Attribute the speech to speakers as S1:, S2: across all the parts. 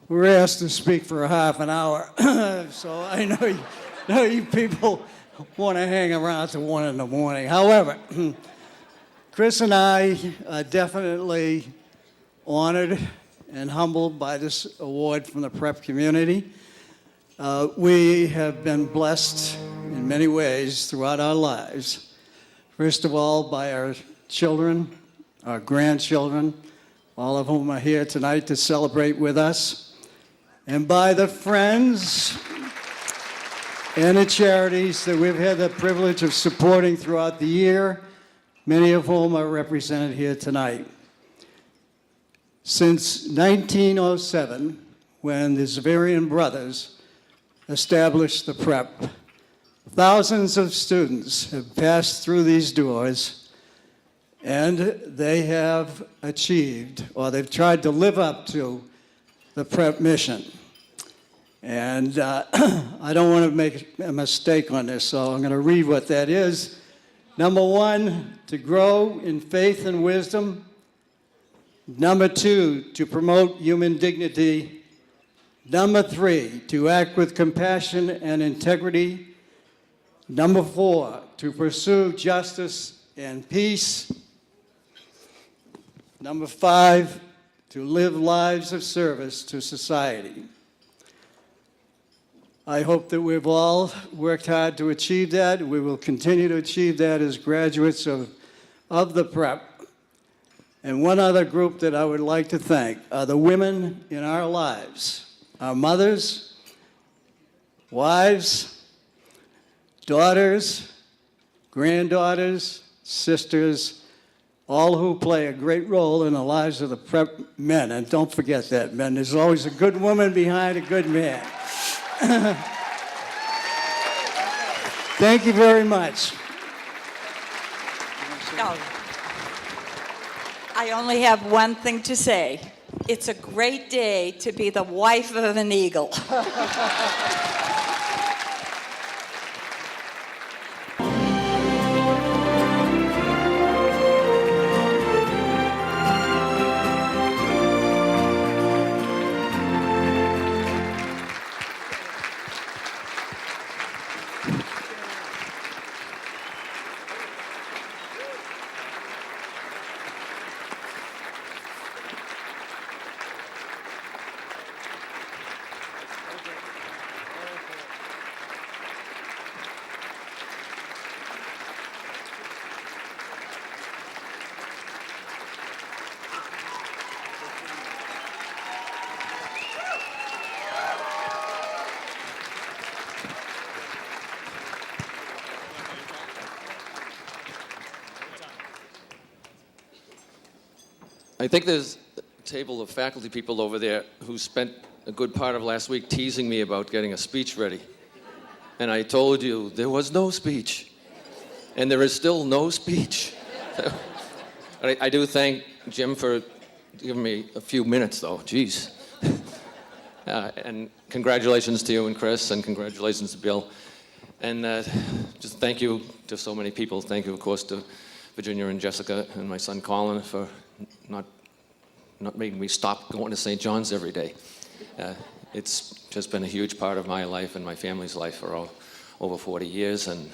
S1: we're asked to speak for a half an hour, so I know you people want to hang around to 1 in the morning. However, Chris and I are definitely honored and humbled by this award from the prep community. We have been blessed in many ways throughout our lives. First of all, by our children, our grandchildren, all of whom are here tonight to celebrate with us, and by the friends and the charities that we've had the privilege of supporting throughout the year, many of whom are represented here tonight. Since 1907, when the Zavarian brothers established the prep, thousands of students have passed through these doors, and they have achieved, or they've tried to live up to, the prep mission. And I don't want to make a mistake on this, so I'm going to read what that is. Number 1, to grow in faith and wisdom. Number 2, to promote human dignity. Number 3, to act with compassion and integrity. Number 4, to pursue justice and peace. Number 5, to live lives of service to society. I hope that we've all worked hard to achieve that. We will continue to achieve that as graduates of the prep. And one other group that I would like to thank are the women in our lives, our mothers, wives, daughters, granddaughters, sisters, all who play a great role in the lives of the prep men. And don't forget that, men. There's always a good woman behind a good man. Thank you very much.
S2: No. I only have one thing to say. It's a great day to be the wife of an eagle.
S3: I think there's a table of faculty people over there who spent a good part of last week teasing me about getting a speech ready. And I told you there was no speech. And there is still no speech. I do thank Jim for giving me a few minutes, though. Jeez. And congratulations to you and Chris, and congratulations to Bill. And just thank you to so many people. Thank you, of course, to Virginia and Jessica and my son Colin for not making me stop going to St. John's every day. It's just been a huge part of my life and my family's life for over 40 years, and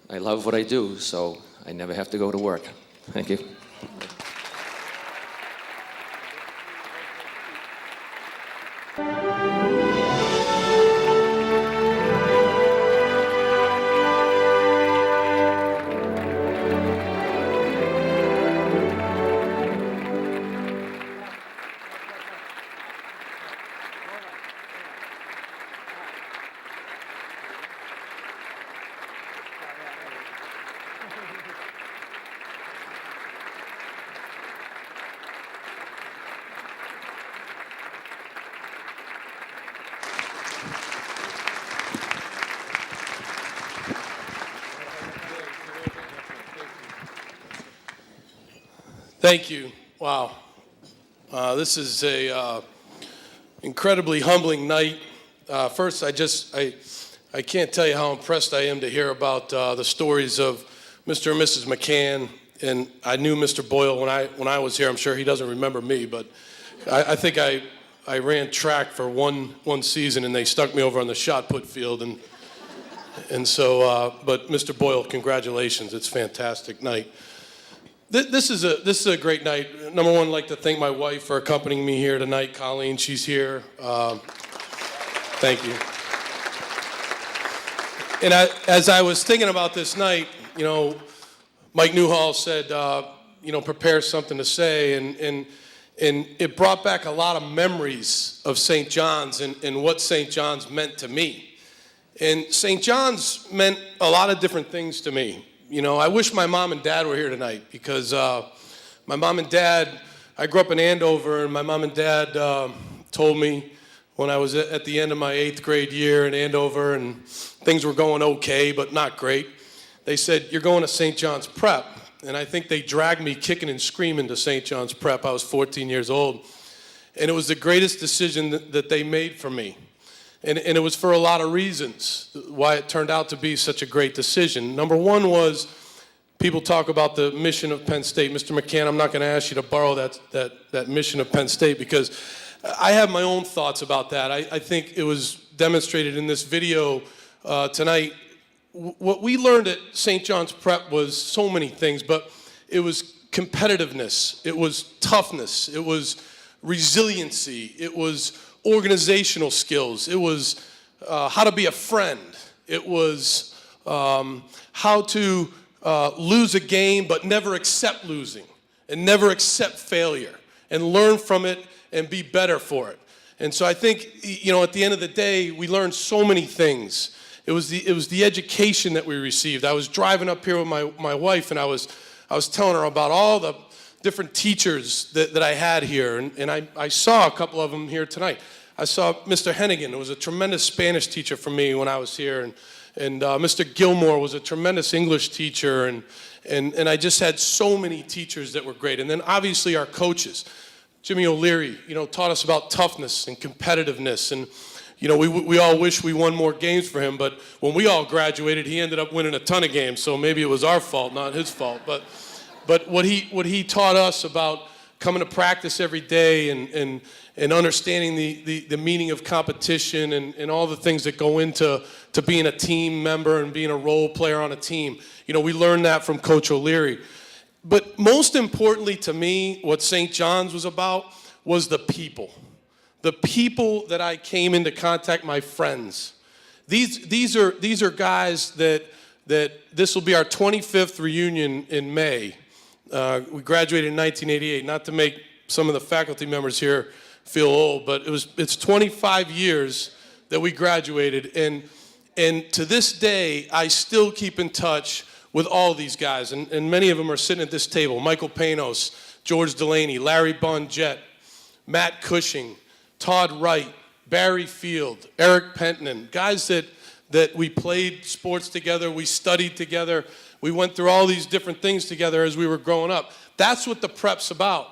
S3: I love what I do, so I never have to go to work. Thank you.
S4: Thank you. Wow. This is a incredibly humbling night. First, I can't tell you how impressed I am to hear about the stories of Mr. and Mrs. McCann. And I knew Mr. Boyle when I was here. I'm sure he doesn't remember me, but I think I I ran track for one season, and they stuck me over on the shot put field, and so. But Mr. Boyle, congratulations! It's a fantastic night. This is a great night. Number one, I'd like to thank my wife for accompanying me here tonight. Colleen, she's here. Thank you. And as I was thinking about this night, you know, Mike Newhall said, you know, prepare something to say, and it brought back a lot of memories of St. John's and what St. John's meant to me. And St. John's meant a lot of different things to me. You know, I wish my mom and dad were here tonight because my mom and dad, I grew up in Andover, and my mom and dad told me when I was at the end of my 8th grade year in Andover and things were going okay, but not great. They said, you're going to St. John's Prep. And I think they dragged me kicking and screaming to St. John's Prep. I was 14 years old. And it was the greatest decision that they made for me. And it was for a lot of reasons why it turned out to be such a great decision. Number one was, people talk about the mission of Penn State. Mr. McCann, I'm not going to ask you to borrow that mission of Penn State because I have my own thoughts about that. I think it was demonstrated in this video tonight. What we learned at St. John's Prep was so many things, but it was competitiveness, it was toughness, it was resiliency, it was organizational skills, it was how to be a friend, it was how to lose a game but never accept losing and never accept failure and learn from it and be better for it. And so I think, you know, at the end of the day, we learned so many things. It was the education that we received. I was driving up here with my wife, and I was telling her about all the different teachers that I had here, and I saw a couple of them here tonight. I saw Mr. Hennigan, who was a tremendous Spanish teacher for me when I was here, and Mr. Gilmore was a tremendous English teacher, and I just had so many teachers that were great. And then obviously our coaches. Jimmy O'Leary, you know, taught us about toughness and competitiveness, and you know, we all wish we won more games for him, but when we all graduated, he ended up winning a ton of games, so maybe it was our fault, not his fault. But what he taught us about coming to practice every day and understanding the meaning of competition and all the things that go into being a team member and being a role player on a team. You know, we learned that from Coach O'Leary. But most importantly to me, what St. John's was about was the people. The people that I came into contact, my friends. These are guys that this will be our 25th reunion in May. We graduated in 1988. Not to make some of the faculty members here feel old, but it's 25 years that we graduated, and to this day I still keep in touch with all these guys, and many of them are sitting at this table. Michael Panos, George Delaney, Larry Bonjet, Matt Cushing, Todd Wright, Barry Field, Eric Pentnan, guys that we played sports together, we studied together, we went through all these different things together as we were growing up. That's what the prep's about.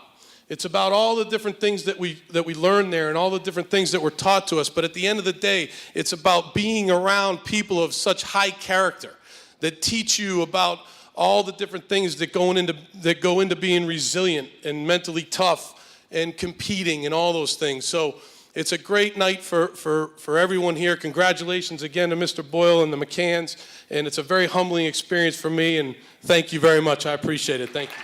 S4: It's about all the different things that we learned there and all the different things that were taught to us. But at the end of the day, it's about being around people of such high character that teach you about all the different things that go into being resilient and mentally tough and competing and all those things. So it's a great night for everyone here. Congratulations again to Mr. Boyle and the McCanns, and it's a very humbling experience for me, and thank you very much. I appreciate it. Thank you.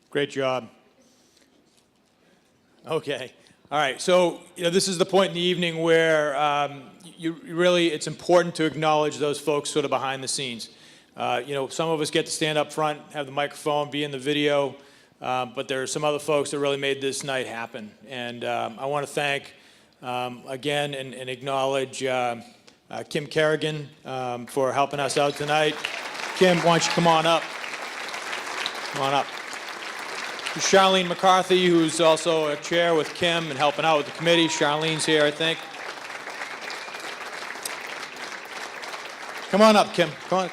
S5: Great job. Okay. All right. So, you know, this is the point in the evening where it's important to acknowledge those folks sort of behind the scenes. You know, some of us get to stand up front, have the microphone, be in the video, but there are some other folks that really made this night happen. And I want to thank, again, and acknowledge Kim Kerrigan for helping us out tonight. Kim, why don't you come on up? Come on up. Charlene McCarthy, who's also a chair with Kim and helping out with the committee. Charlene's here, I think. Come on up, Kim. Come on.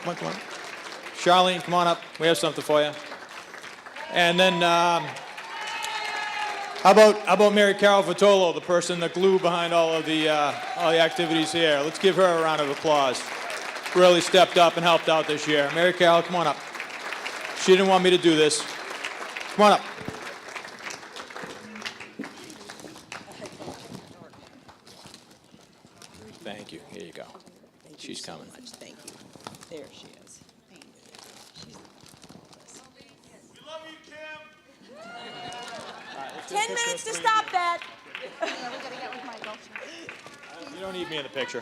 S5: Charlene, come on up. We have something for you. And then, how How about Mary Carol Vitolo, the person, the glue behind all the activities here? Let's give her a round of applause. Really stepped up and helped out this year. Mary Carol, come on up. She didn't want me to do this. Come on up. Thank you. Here you go. She's coming.
S2: Thank you. There she is.
S6: We
S4: love you, Kim.
S2: 10 minutes to stop that.
S6: gotta get with Michael.
S5: You don't need me in the picture.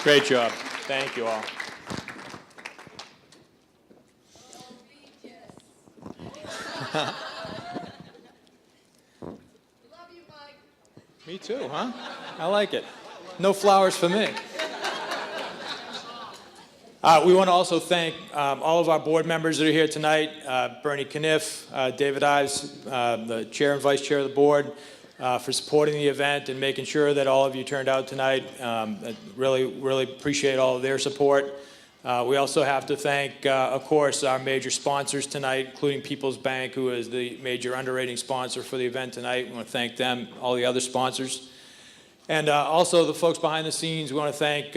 S5: Great job. Thank you all. Me too, huh? I like it. No flowers for me. We want to also thank all of our board members that are here tonight, Bernie Kniff, David Ives, the chair and vice chair of the board, for supporting the event and making sure that all of you turned out tonight. Really appreciate all of their support. We also have to thank, of course, our major sponsors tonight, including People's Bank, who is the major underwriting sponsor for the event tonight. We want to thank them, all the other sponsors. And also the folks behind the scenes, we want to thank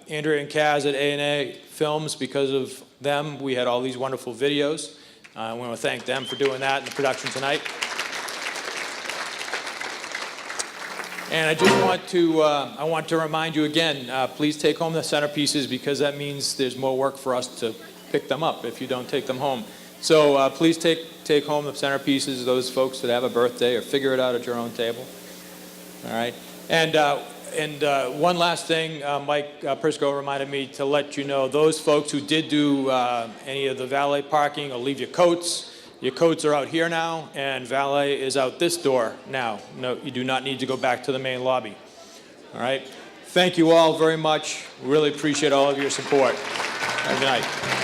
S5: Andrea and Kaz at A&A Films. Because of them, we had all these wonderful videos. We want to thank them for doing that in the production tonight. And I just want to remind you again, please take home the centerpieces, because that means there's more work for us to pick them up if you don't take them home. So please take home the centerpieces, those folks that have a birthday, or figure it out at your own table. All right. And one last thing, Mike Prisco reminded me to let you know, those folks who did do any of the valet parking, or leave your coats. Your coats are out here now, and valet is out this door now. No, you do not need to go back to the main lobby. All right? Thank you all very much. Really appreciate all of your support. Have a good night.